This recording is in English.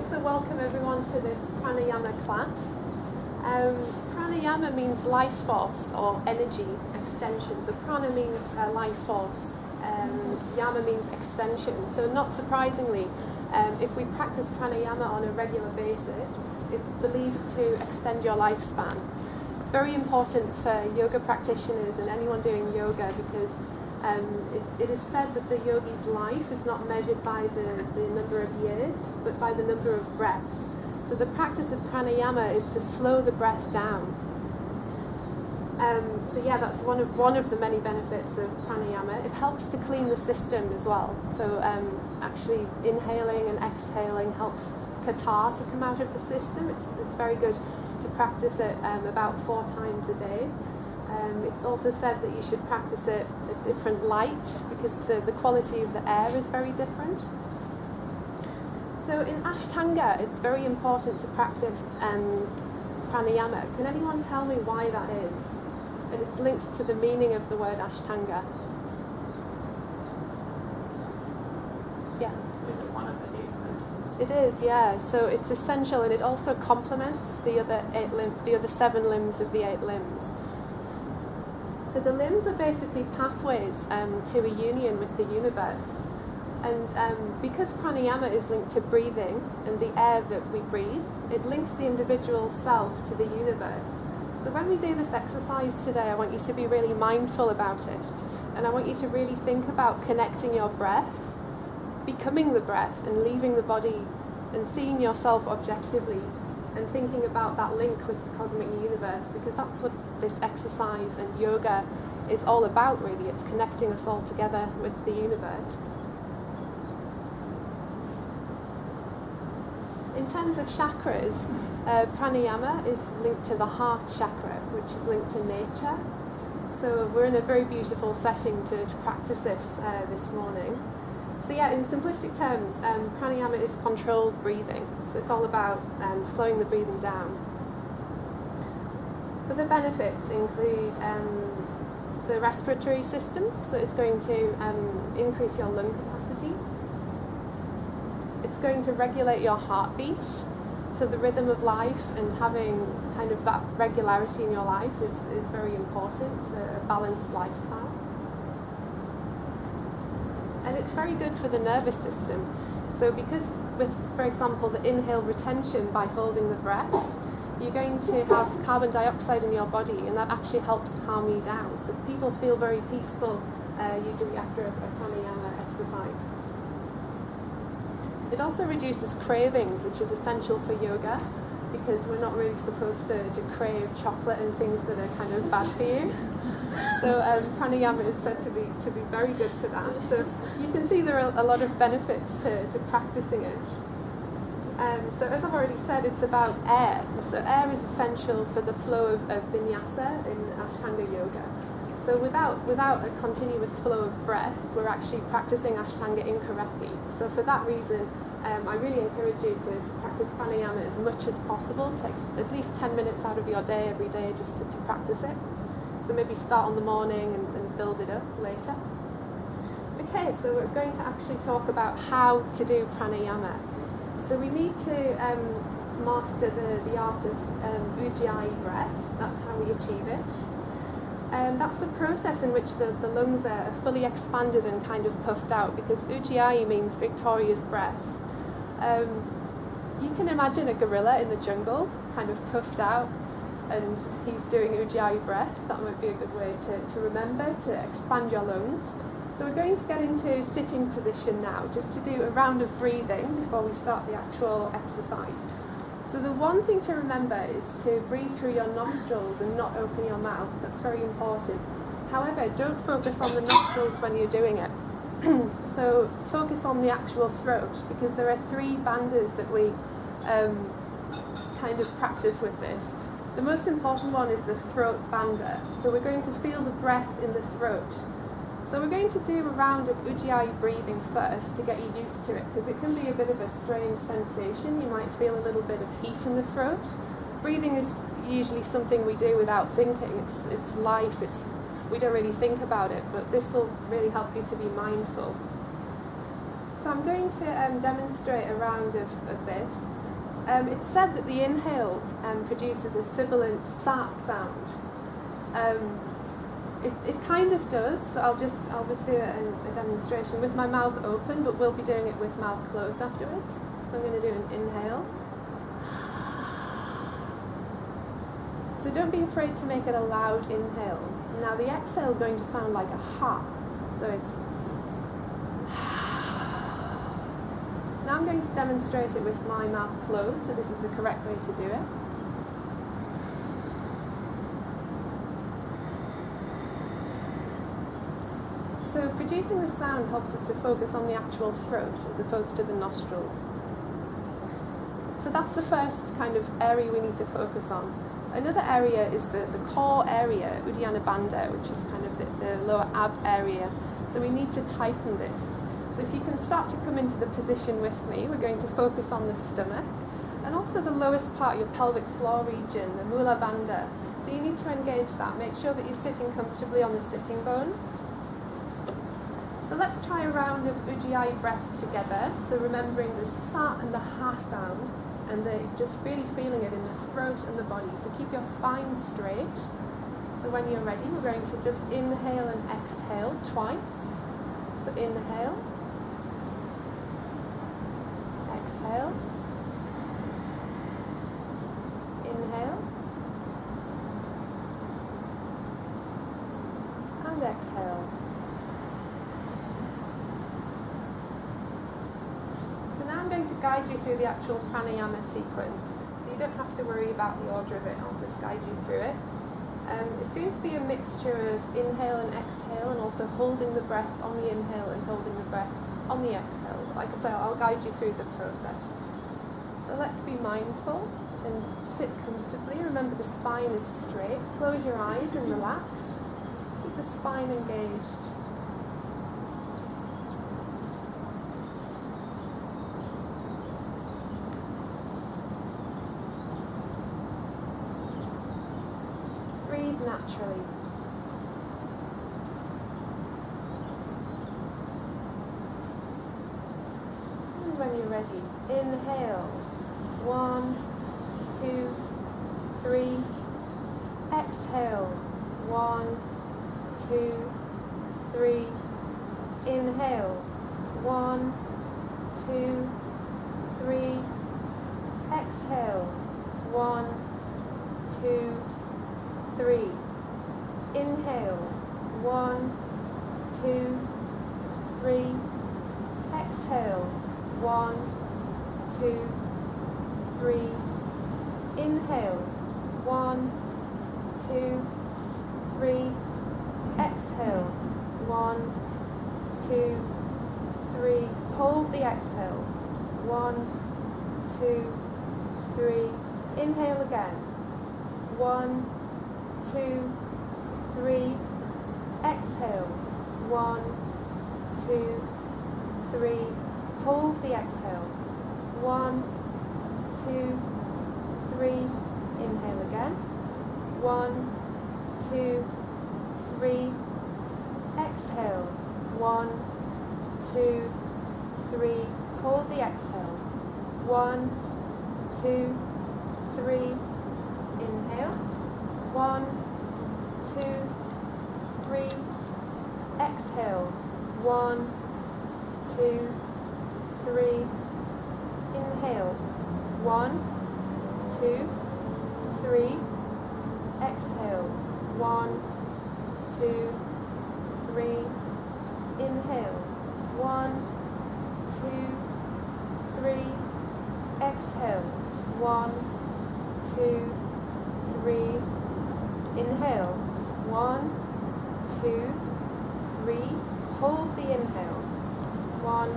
so welcome everyone to this Pranayama class. Pranayama means life force or energy extension. So prana means life force, yama means extension. So not surprisingly, if we practice pranayama on a regular basis, it's believed to extend your lifespan. It's very important for yoga practitioners and anyone doing yoga because it is said that the yogi's life is not measured by the number of years, but by the number of breaths. So the practice of pranayama is to slow the breath down. That's one of the many benefits of pranayama. It helps to clean the system as well. So actually inhaling and exhaling helps kata to come out of the system. It's very good to practice it about 4 times a day. It's also said that you should practice it at different light because the quality of the air is very different. So in Ashtanga, it's very important to practice pranayama. Can anyone tell me why that is? And it's linked to the meaning of the word Ashtanga. Yeah. One of the 8 limbs. It is, yeah. So it's essential, and it also complements the other 7 limbs of the 8 limbs. So the limbs are basically pathways to a union with the universe. And because pranayama is linked to breathing and the air that we breathe, it links the individual self to the universe. So when we do this exercise today, I want you to be really mindful about it. And I want you to really think about connecting your breath, becoming the breath and leaving the body and seeing yourself objectively and thinking about that link with the cosmic universe, because that's what this exercise and yoga is all about really. It's connecting us all together with the universe. In terms of chakras, pranayama is linked to the heart chakra, which is linked to nature. So we're in a very beautiful setting to practice this morning. So yeah, in simplistic terms, pranayama is controlled breathing. So it's all about slowing the breathing down. Other benefits include the respiratory system. So it's going to increase your lung capacity. It's going to regulate your heartbeat. So the rhythm of life and having kind of that regularity in your life is very important for a balanced lifestyle. And it's very good for the nervous system. So because with, for example, the inhale retention by holding the breath, you're going to have carbon dioxide in your body, and that actually helps calm you down. So people feel very peaceful usually after a pranayama exercise. It also reduces cravings, which is essential for yoga, because we're not really supposed to crave chocolate and things that are kind of bad for you. So pranayama is said to be very good for that. So you can see there are a lot of benefits to practicing it. So as I've already said, it's about air. So air is essential for the flow of vinyasa in Ashtanga yoga. So without a continuous flow of breath, we're actually practicing Ashtanga incorrectly. So for that reason, I really encourage you to practice pranayama as much as possible. Take at least 10 minutes out of your day every day just to practice it. So maybe start on the morning and build it up later. Okay, so we're going to actually talk about how to do pranayama. So we need to master the art of ujjayi breath. That's how we achieve it. That's the process in which the lungs are fully expanded and kind of puffed out, because ujjayi means victorious breath. You can imagine a gorilla in the jungle, kind of puffed out, and he's doing ujjayi breath. That might be a good way to remember to expand your lungs. So we're going to get into sitting position now, just to do a round of breathing before we start the actual exercise. So the one thing to remember is to breathe through your nostrils and not open your mouth. That's very important. However, don't focus on the nostrils when you're doing it. So focus on the actual throat, because there are 3 bandhas that we kind of practice with this. The most important one is the throat bandha. So we're going to feel the breath in the throat. So we're going to do a round of ujjayi breathing first to get you used to it, because it can be a bit of a strange sensation. You might feel a little bit of heat in the throat. Breathing is usually something we do without thinking. It's life. We don't really think about it, but this will really help you to be mindful. So I'm going to demonstrate a round of this. It's said that the inhale produces a sibilant sa sound. It kind of does. So I'll just do a demonstration with my mouth open, but we'll be doing it with mouth closed afterwards. So I'm going to do an inhale. So don't be afraid to make it a loud inhale. Now the exhale is going to sound like a ha. So it's. Now I'm going to demonstrate it with my mouth closed. So this is the correct way to do it. So producing the sound helps us to focus on the actual throat as opposed to the nostrils. So that's the first kind of area we need to focus on. Another area is the core area, Uddiyana Bandha, which is kind of the lower ab area. So we need to tighten this. So if you can start to come into the position with me, we're going to focus on the stomach and also the lowest part, your pelvic floor region, the Mula Bandha. So you need to engage that. Make sure that you're sitting comfortably on the sitting bones. So let's try a round of Ujjayi breath together. So remembering the sa and the ha sound, and just really feeling it in the throat and the body. So keep your spine straight. So when you're ready, we're going to just inhale and exhale twice. So inhale, exhale, inhale, and exhale. So now I'm going to guide you through the actual pranayama sequence. So you don't have to worry about the order of it, I'll just guide you through it. It's going to be a mixture of inhale and exhale, and also holding the breath on the inhale and holding the breath on the exhale. Like I say, I'll guide you through the process. So let's be mindful and sit comfortably. Remember the spine is straight. Close your eyes and relax. Keep the spine engaged. Breathe naturally. And when you're ready, inhale. 1, 2, 3. Exhale. 1, 2, 3. Inhale. 1, 2, 3. Exhale. 1, 2, 3. Inhale. 1, 2, 3. Exhale. 1, 2, 3. Inhale. 1, 2, 3. Exhale. 1, 2, 3. Hold the exhale. 1, 2, 3. Inhale again. 1, 2, 3. Exhale. 1, 2, 3. Hold the exhale. 1, 2, 3. Inhale again. 1, 2, 3. Exhale. 1, 2, 3. Hold the exhale. 1, 2, 3. Inhale. 1, 2, 3. Exhale. 1, 2, 3. Inhale. 1, 2, 3. Exhale. 1, 2, 3. Inhale. 1, 2, 3. Exhale. 1, 2, 3. Inhale. 1, 2, 3. Hold the inhale. 1,